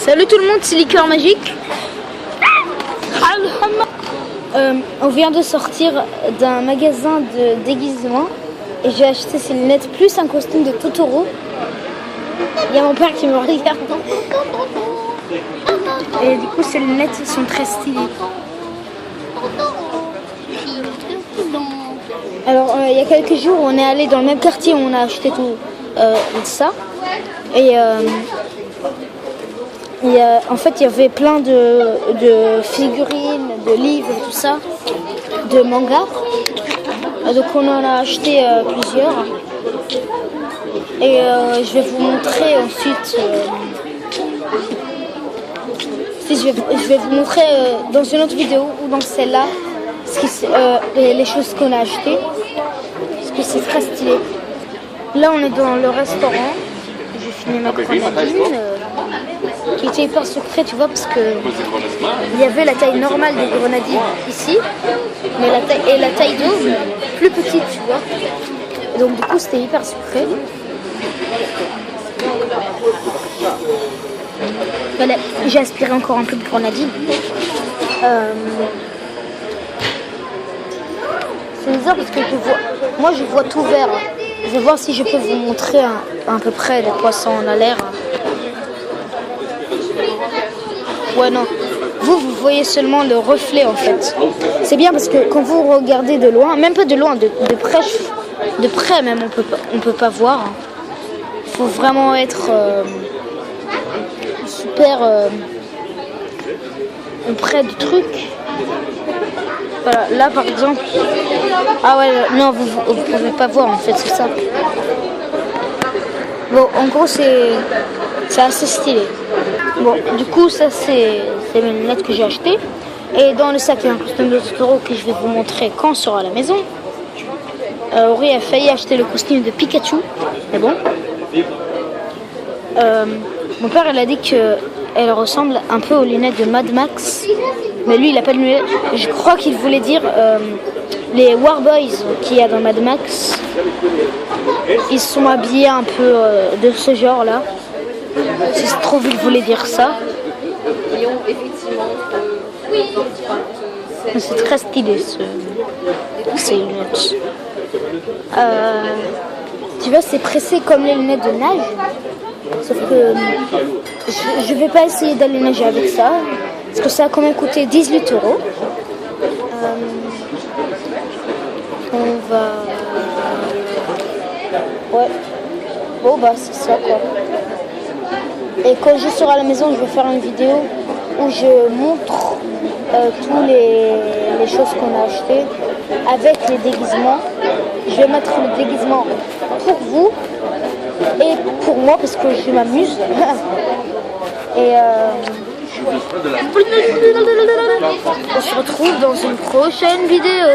Salut tout le monde, c'est Liqueur Magique. On vient de sortir d'un magasin de déguisement et j'ai acheté ces lunettes plus un costume de Totoro. Il y a mon père qui me regarde. Et du coup ces lunettes sont très stylées. Alors il y a quelques jours on est allé dans le même quartier où on a acheté tout ça. Et en fait il y avait plein de figurines, de livres, tout ça, de mangas. Donc on en a acheté plusieurs. Et je vais vous montrer ensuite. Je vais vous montrer dans une autre vidéo ou dans celle-là les choses qu'on a achetées. Parce que c'est très stylé. Là on est dans le restaurant. J'ai fini ma grenadine qui était hyper sucrée, tu vois, parce que il y avait la taille normale des grenadines ici, mais la taille double plus petite, tu vois. Et donc du coup c'était hyper sucré. Voilà, j'ai aspiré encore un peu de grenadine. C'est bizarre parce que moi je vois tout vert. Je vais voir si je peux vous montrer à peu près les poissons en l'air. Ouais, non. Vous voyez seulement le reflet en fait. C'est bien parce que quand vous regardez de loin, même pas de loin, de près même, on peut pas voir. Il faut vraiment être super près du truc. Voilà, là par exemple. Ah ouais, non, vous pouvez pas voir en fait, c'est ça. Bon, en gros, c'est assez stylé. Bon, du coup, ça c'est mes lunettes que j'ai achetées. Et dans le sac, il y a un costume de Totoro que je vais vous montrer quand on sera à la maison. Aurélie a failli acheter le costume de Pikachu, mais bon. Mon père, il a dit qu'elle ressemble un peu aux lunettes de Mad Max. Mais lui, il a pas de lunettes. Je crois qu'il voulait dire les Warboys qu'il y a dans Mad Max. Ils sont habillés un peu de ce genre-là. Si se trouve, il voulait dire ça. C'est très stylé, ces lunettes. Tu vois, c'est pressé comme les lunettes de nage. Sauf que je vais pas essayer d'aller nager avec ça. Parce que ça a quand même coûté 18 €. On va... Ouais. Bon bah c'est ça quoi. Et quand je serai à la maison, je vais faire une vidéo où je montre tous les choses qu'on a achetées avec les déguisements. Je vais mettre le déguisement pour vous et pour moi parce que je m'amuse. Et on se retrouve dans une prochaine vidéo.